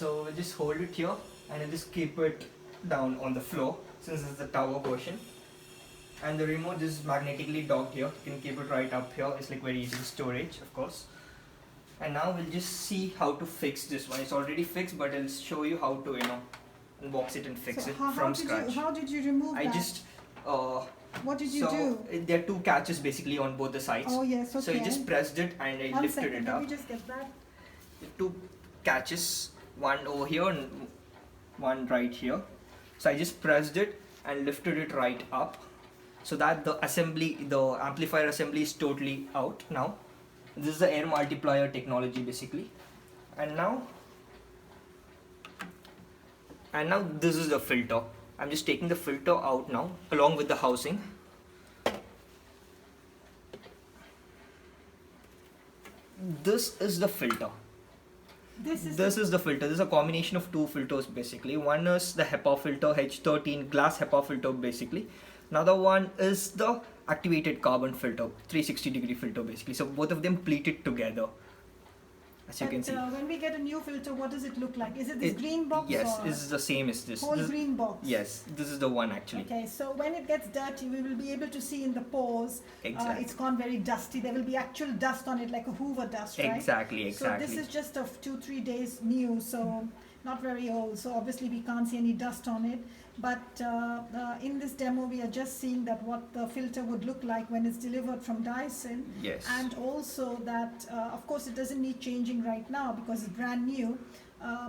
So we'll just hold it here and we'll just keep it down on the floor since it's the tower version. And the remote is magnetically docked here. You can keep it right up here. It's like very easy to storage, of course. And now we'll just see how to fix this one. It's already fixed, but I'll show you how to, unbox it and fix it from scratch. How did you remove that? What did you do? There are two catches basically on both the sides. Oh yes, okay. So you just pressed it and I lifted it up. Let me just get that. Two catches, one over here and one right here. So I just pressed it and lifted it right up, so that the amplifier assembly is totally out now. This is the air multiplier technology basically. And now this is the filter. I'm just taking the filter out now along with the housing. This is the filter. This is the filter. This is a combination of two filters basically. One is the HEPA filter, H13 glass HEPA filter basically. Another one is the activated carbon filter, 360-degree filter basically. So both of them pleated together, as you can see. When we get a new filter, what does it look like? Is it this green box? Yes, this is the same as this. Whole green box? Yes, this is the one actually. Okay, so when it gets dirty, we will be able to see in the pores. Exactly. It's gone very dusty. There will be actual dust on it, like a Hoover dust, right? Exactly. So this is just of 2-3 days new, so not very old. So obviously we can't see any dust on it. But in this demo, we are just seeing that what the filter would look like when it's delivered from Dyson. Yes. And also that, of course, it doesn't need changing right now because it's brand new.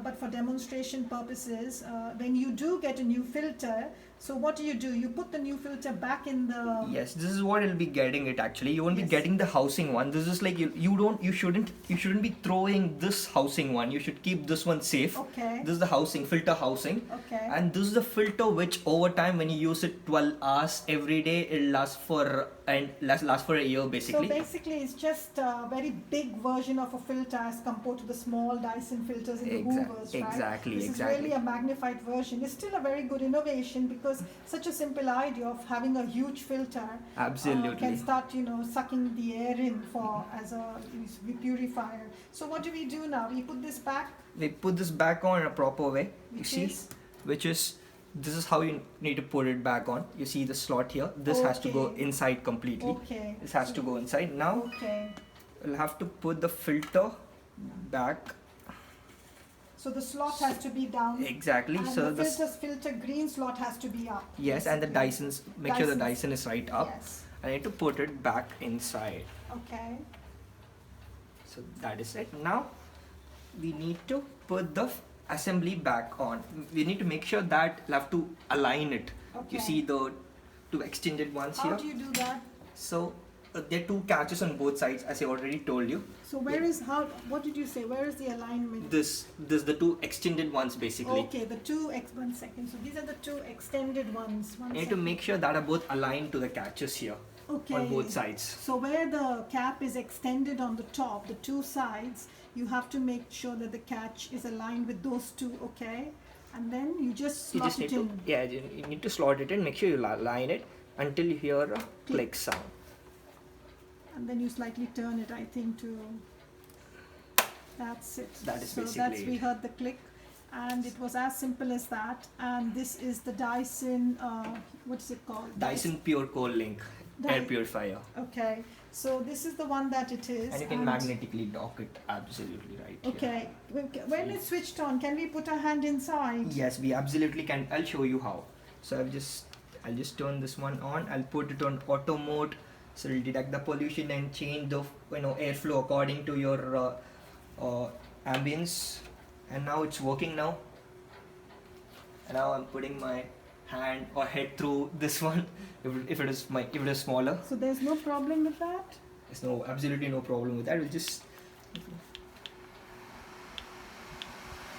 But for demonstration purposes, when you do get a new filter, so what do? You put the new filter back in the... Yes, this is what you'll be getting it actually. You won't be getting the housing one. This is like you shouldn't be throwing this housing one. You should keep this one safe. Okay. This is the housing, filter housing. Okay. And this is the filter which over time when you use it 12 hours every day, it'll last for a year basically. So basically it's just a very big version of a filter as compared to the small Dyson filters in the Hoovers, right? Exactly. This is really a magnified version. It's still a very good innovation because such a simple idea of having a huge filter can start, sucking the air in as a purifier. So what do we do now? We put this back? We put this back on in a proper way. This is how you need to put it back on. You see the slot here. This has to go inside completely. Okay. This has to go inside. Now we'll have to put the filter back. So the slot has to be down. Exactly. And so the filter green slot has to be up. Yes, and the make sure the Dyson is right up. Yes. I need to put it back inside. Okay. So that is it. Now we need to put the assembly back on. We need to make sure that we'll have to align it. Okay. You see the two extended ones here. How do you do that? So there are two catches on both sides, as I already told you. So what did you say? Where is the alignment? This the two extended ones basically. Okay, one second. So these are the two extended ones. You need to make sure that are both aligned to the catches here. Okay. On both sides. So where the cap is extended on the top, the two sides, you have to make sure that the catch is aligned with those two, okay? And then you just slot it in. You need to slot it in, make sure you align it until you hear a click sound. And then you slightly turn it, I think, to... That's it. That is basically it. We heard the click. And it was as simple as that. And this is the Dyson, what is it called? Dyson Pure Cold Link air purifier. Okay. So this is the one that it is. And you can magnetically dock it absolutely right Okay. Here. When it's switched on, can we put our hand inside? Yes, we absolutely can. I'll show you how. So I'll just turn this one on. I'll put it on auto mode. So it'll detect the pollution and change the airflow according to your ambience. And now it's working now. And now I'm putting my hand or head through this one if it is smaller. So there's no problem with that? There's absolutely no problem with that. We'll just...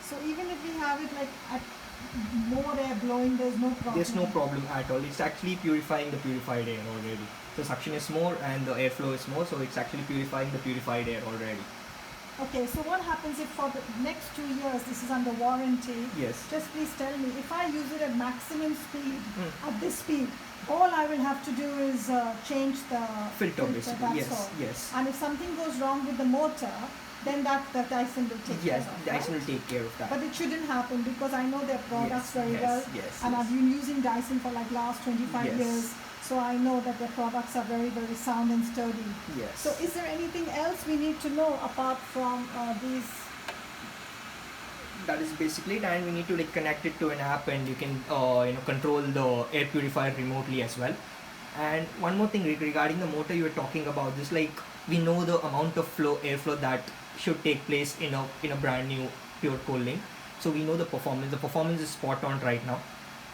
So even if we have it like at more air blowing, there's no problem? There's no problem at all. It's actually purifying the purified air already. The suction is more and the airflow is more, so it's actually purifying the purified air already. Okay, so what happens if for the next 2 years, this is under warranty? Yes. Just please tell me, if I use it at maximum speed, at this speed, all I will have to do is change the filter basically. That's all. Yes. And if something goes wrong with the motor, then that Dyson will take care of. Yes, Dyson will take care of that. But it shouldn't happen because I know their products very well. And I've been using Dyson for like last 25 years. So I know that their products are very, very sound and sturdy. Yes. So is there anything else we need to know apart from these? That is basically it, and we need to like connect it to an app, and you can control the air purifier remotely as well. And one more thing regarding the motor you were talking about, this like we know the amount of airflow that should take place in a brand new pure cooling. So we know the performance. The performance is spot on right now.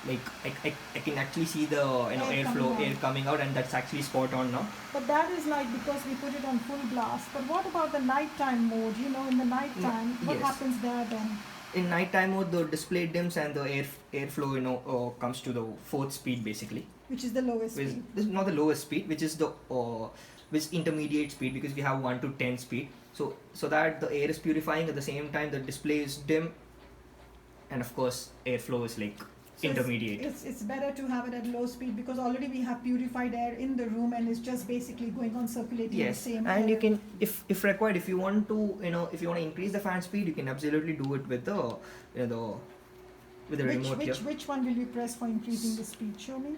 Like I can actually see the air coming out, and that's actually spot on now. But that is like because we put it on full blast. But what about the nighttime mode? In the nighttime, what happens there then? In nighttime mode, the display dims and the airflow comes to the 4th speed basically. Which is the lowest speed. This is not the lowest speed, which is the intermediate speed, because we have 1 to 10 speed. So that the air is purifying at the same time the display is dim, and of course airflow is like intermediate. It's better to have it at low speed because already we have purified air in the room and it's just basically going on circulating the same air. And you can, if required, if you want to increase the fan speed, you can absolutely do it with the remote here. Which one will you press for increasing the speed? Show me.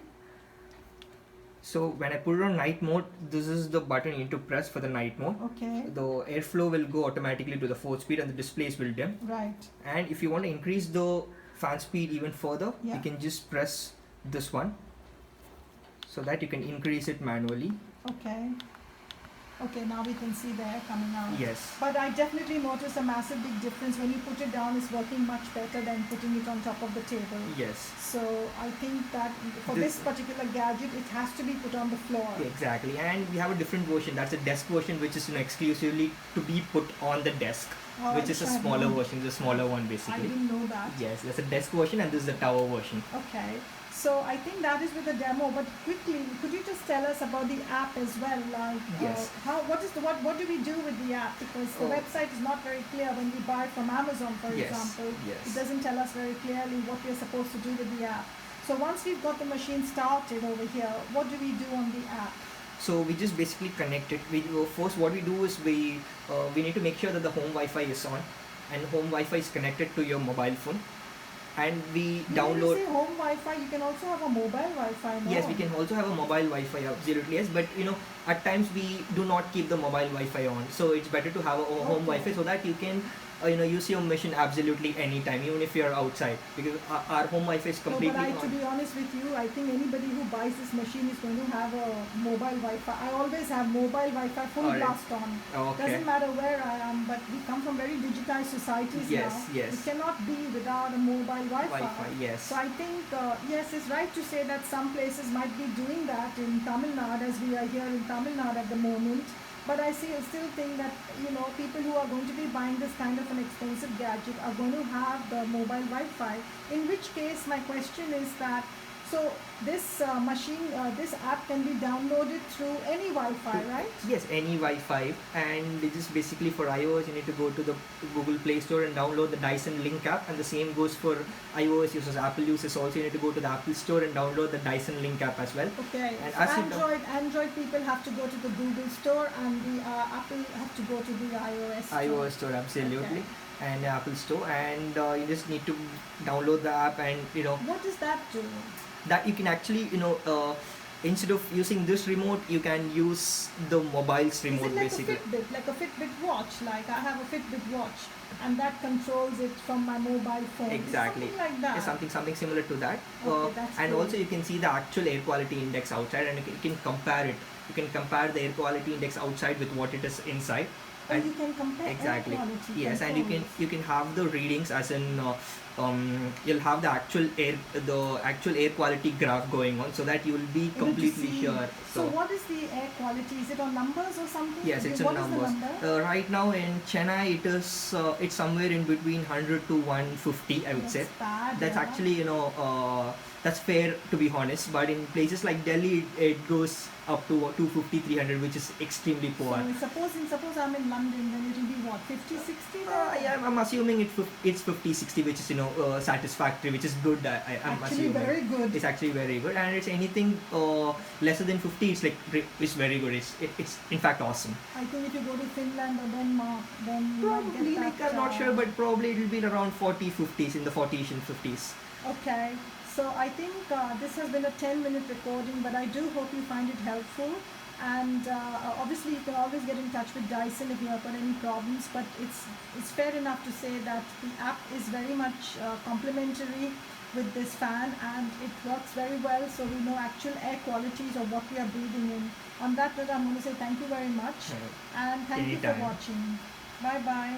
So when I put it on night mode, this is the button you need to press for the night mode. Okay. The airflow will go automatically to the 4th speed and the displays will dim. Right. And if you want to increase the fan speed even further, you can just press this one so that you can increase it manually. Okay, now we can see the air coming out. Yes. But I definitely noticed a massive big difference when you put it down. It's working much better than putting it on top of the table. Yes. So I think that for this particular gadget, it has to be put on the floor. Exactly. And we have a different version. That's a desk version, which is exclusively to be put on the desk. Which is a smaller version, the smaller one basically. I didn't know that. Yes, that's a desk version and this is the tower version. Okay. So I think that is with the demo, but quickly, could you just tell us about the app as well? Like, yes. What do we do with the app? Because the website is not very clear when we buy it from Amazon, for example. Yes. It doesn't tell us very clearly what we're supposed to do with the app. So once we've got the machine started over here, what do we do on the app? So we just basically connect it. First, what we do is we need to make sure that the home Wi-Fi is on, and home Wi-Fi is connected to your mobile phone. And we download. When you say home Wi-Fi, you can also have a mobile Wi-Fi. No? Yes, we can also have a mobile Wi-Fi. Absolutely, yes. But at times we do not keep the mobile Wi-Fi on. So it's better to have a home Wi-Fi so that you can use your machine absolutely anytime, even if you're outside, because our home Wi-Fi is completely on. To be honest with you, I think anybody who buys this machine is going to have a mobile Wi-Fi. I always have mobile Wi-Fi full blast on. Okay. Doesn't matter where I am, but we come from very digitized societies now. Yes. We cannot be without a mobile Wi-Fi. Yes. So I think, yes, it's right to say that some places might be doing that in Tamil Nadu, as we are here in Tamil Nadu at the moment. But I still think that people who are going to be buying this kind of an expensive gadget are going to have the mobile Wi-Fi. In which case, my question is that this this app can be downloaded through any Wi-Fi, right? Yes, any Wi-Fi, and it is basically for iOS. You need to go to the Google Play Store and download the Dyson Link app, and the same goes for iOS users, Apple users also. You need to go to the Apple Store and download the Dyson Link app as well. Okay. And Android people have to go to the Google Store, and the Apple have to go to the iOS Store, absolutely. Okay. And Apple Store, and you just need to download the app, and What does that do? That you can actually instead of using this remote, you can use the mobile's remote. Is it like basically a Fitbit, like a Fitbit watch? Like I have a Fitbit watch, and that controls it from my mobile phone. Exactly. Something like that. Yeah, something similar to that. Okay, that's and cool. Also you can see the actual air quality index outside, and you can compare it. You can compare the air quality index outside with what it is inside. And you can compare exactly. air quality. Yes, and you can have the readings as in you'll have the actual air quality graph going on, so that you will be completely sure. So what is the air quality? Is it on numbers or something? Yes, it's on numbers. Right now in Chennai, it's somewhere in between 100 to 150, I would say. Bad, That's actually that's fair to be honest. But in places like Delhi, it goes up to 250, 300, which is extremely poor. So suppose I'm in London, then it will be what, 50, 60 there? Yeah, I'm assuming it's 50, 60, which is satisfactory, which is good. I'm actually assuming very good. It's actually very good, and it's anything lesser than 50. It's like it's very good. It's in fact awesome. I think if you go to Finland or Denmark, then you might Probably, get like that, I'm not sure, but probably it'll be around 40, 50s, in the 40s and 50s. Okay, so I think this has been a 10-minute recording, but I do hope you find it helpful. And obviously, you can always get in touch with Dyson if you have got any problems. But it's fair enough to say that the app is very much complementary with this fan, and it works very well. So we know actual air qualities of what we are breathing in. On that note, I'm going to say thank you very much, and thank you for watching. Bye bye.